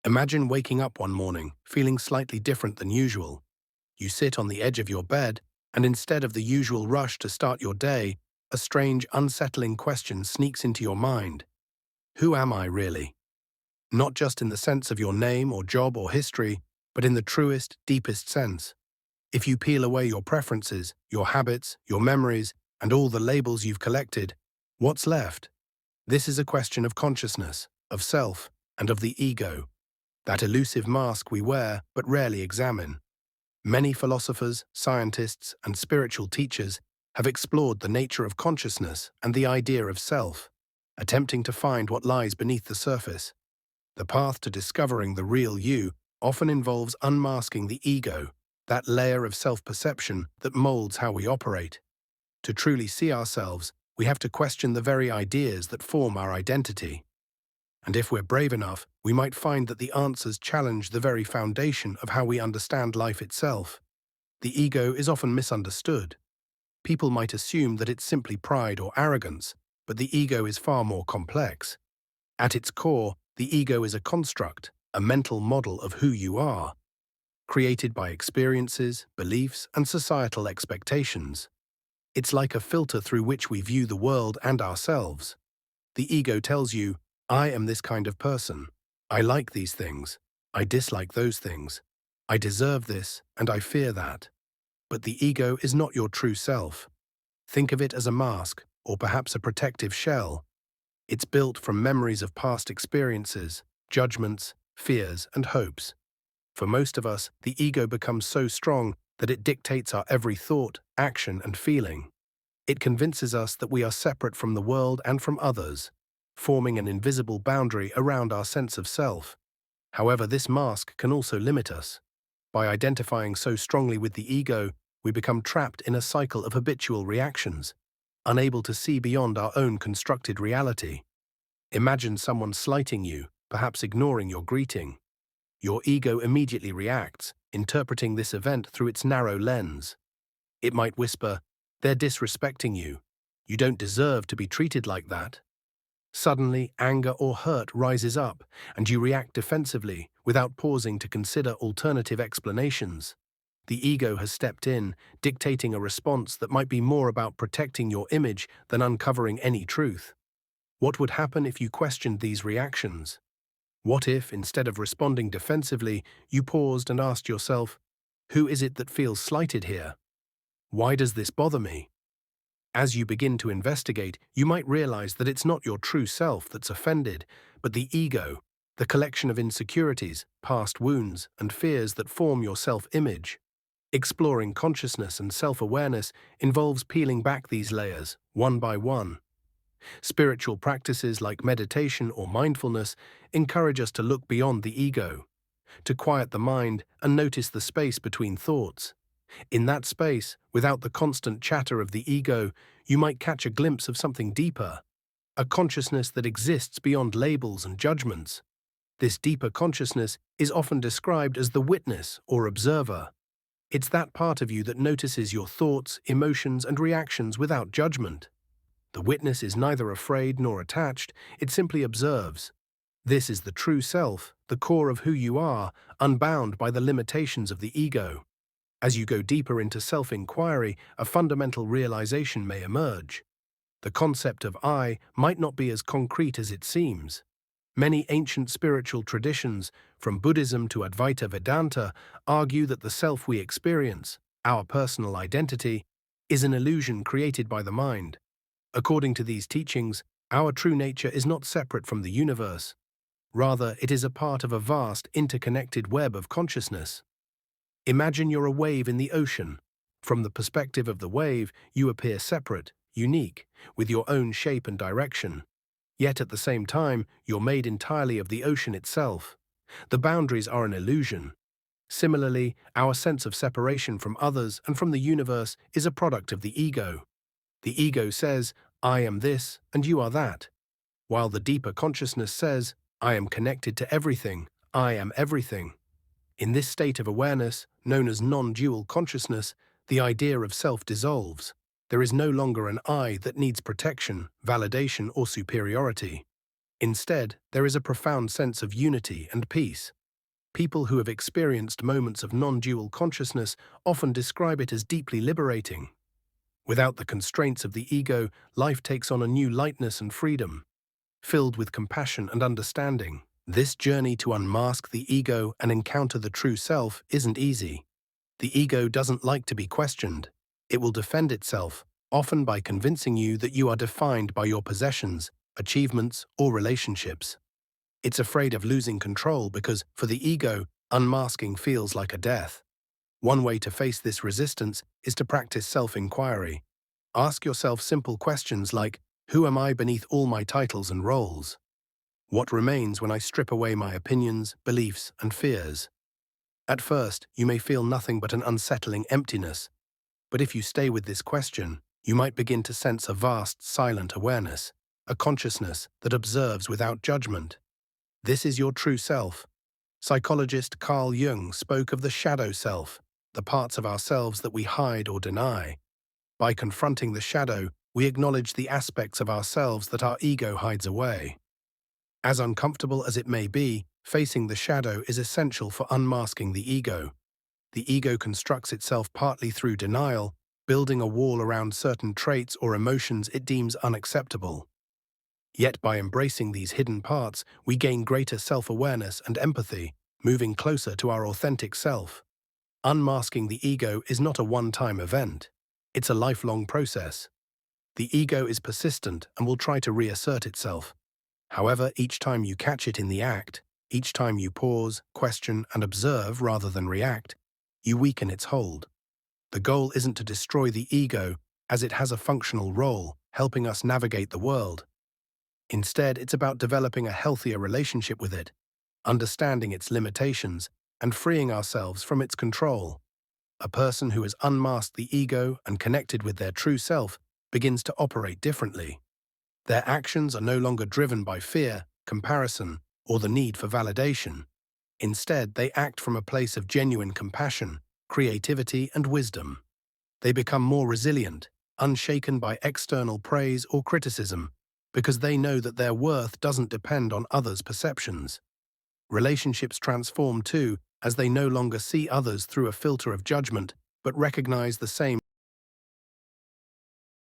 Imagine waking up one morning, feeling slightly different than usual. You sit on the edge of your bed, and instead of the usual rush to start your day, a strange, unsettling question sneaks into your mind. Who am I really? Not just in the sense of your name or job or history, but in the truest, deepest sense. If you peel away your preferences, your habits, your memories, and all the labels you've collected, what's left? This is a question of consciousness, of self, and of the ego, that elusive mask we wear but rarely examine. Many philosophers, scientists, and spiritual teachers have explored the nature of consciousness and the idea of self, attempting to find what lies beneath the surface. The path to discovering the real you often involves unmasking the ego, that layer of self-perception that molds how we operate. To truly see ourselves, we have to question the very ideas that form our identity. And if we're brave enough, we might find that the answers challenge the very foundation of how we understand life itself. The ego is often misunderstood. People might assume that it's simply pride or arrogance, but the ego is far more complex. At its core, the ego is a construct, a mental model of who you are, created by experiences, beliefs, and societal expectations. It's like a filter through which we view the world and ourselves. The ego tells you, I am this kind of person. I like these things. I dislike those things. I deserve this, and I fear that. But the ego is not your true self. Think of it as a mask, or perhaps a protective shell. It's built from memories of past experiences, judgments, fears, and hopes. For most of us, the ego becomes so strong that it dictates our every thought, action, and feeling. It convinces us that we are separate from the world and from others, forming an invisible boundary around our sense of self. However, this mask can also limit us. By identifying so strongly with the ego, we become trapped in a cycle of habitual reactions, unable to see beyond our own constructed reality. Imagine someone slighting you, perhaps ignoring your greeting. Your ego immediately reacts, interpreting this event through its narrow lens. It might whisper, "They're disrespecting you. You don't deserve to be treated like that." Suddenly, anger or hurt rises up, and you react defensively without pausing to consider alternative explanations. The ego has stepped in, dictating a response that might be more about protecting your image than uncovering any truth. What would happen if you questioned these reactions? What if, instead of responding defensively, you paused and asked yourself, who is it that feels slighted here? Why does this bother me? As you begin to investigate, you might realize that it's not your true self that's offended, but the ego, the collection of insecurities, past wounds, and fears that form your self-image. Exploring consciousness and self-awareness involves peeling back these layers, one by one. Spiritual practices like meditation or mindfulness encourage us to look beyond the ego, to quiet the mind and notice the space between thoughts. In that space, without the constant chatter of the ego, you might catch a glimpse of something deeper, a consciousness that exists beyond labels and judgments. This deeper consciousness is often described as the witness or observer. It's that part of you that notices your thoughts, emotions, and reactions without judgment. The witness is neither afraid nor attached, it simply observes. This is the true self, the core of who you are, unbound by the limitations of the ego. As you go deeper into self-inquiry, a fundamental realization may emerge. The concept of I might not be as concrete as it seems. Many ancient spiritual traditions, from Buddhism to Advaita Vedanta, argue that the self we experience, our personal identity, is an illusion created by the mind. According to these teachings, our true nature is not separate from the universe. Rather, it is a part of a vast, interconnected web of consciousness. Imagine you're a wave in the ocean. From the perspective of the wave, you appear separate, unique, with your own shape and direction. Yet at the same time, you're made entirely of the ocean itself. The boundaries are an illusion. Similarly, our sense of separation from others and from the universe is a product of the ego. The ego says, I am this and you are that, while the deeper consciousness says, I am connected to everything, I am everything. In this state of awareness, known as non-dual consciousness, the idea of self dissolves. There is no longer an I that needs protection, validation, or superiority. Instead, there is a profound sense of unity and peace. People who have experienced moments of non-dual consciousness often describe it as deeply liberating. Without the constraints of the ego, life takes on a new lightness and freedom, filled with compassion and understanding. This journey to unmask the ego and encounter the true self isn't easy. The ego doesn't like to be questioned. It will defend itself, often by convincing you that you are defined by your possessions, achievements, or relationships. It's afraid of losing control because, for the ego, unmasking feels like a death. One way to face this resistance is to practice self-inquiry. Ask yourself simple questions like, who am I beneath all my titles and roles? What remains when I strip away my opinions, beliefs, and fears? At first, you may feel nothing but an unsettling emptiness, but if you stay with this question, you might begin to sense a vast, silent awareness, a consciousness that observes without judgment. This is your true self. Psychologist Carl Jung spoke of the shadow self, the parts of ourselves that we hide or deny. By confronting the shadow, we acknowledge the aspects of ourselves that our ego hides away. As uncomfortable as it may be, facing the shadow is essential for unmasking the ego. The ego constructs itself partly through denial, building a wall around certain traits or emotions it deems unacceptable. Yet by embracing these hidden parts, we gain greater self-awareness and empathy, moving closer to our authentic self. Unmasking the ego is not a one-time event. It's a lifelong process. The ego is persistent and will try to reassert itself. However, each time you catch it in the act, each time you pause, question, and observe rather than react, you weaken its hold. The goal isn't to destroy the ego, as it has a functional role, helping us navigate the world. Instead, it's about developing a healthier relationship with it, understanding its limitations, and freeing ourselves from its control. A person who has unmasked the ego and connected with their true self begins to operate differently. Their actions are no longer driven by fear, comparison, or the need for validation. Instead, they act from a place of genuine compassion, creativity, and wisdom. They become more resilient, unshaken by external praise or criticism, because they know that their worth doesn't depend on others' perceptions. Relationships transform too, as they no longer see others through a filter of judgment, but recognize the same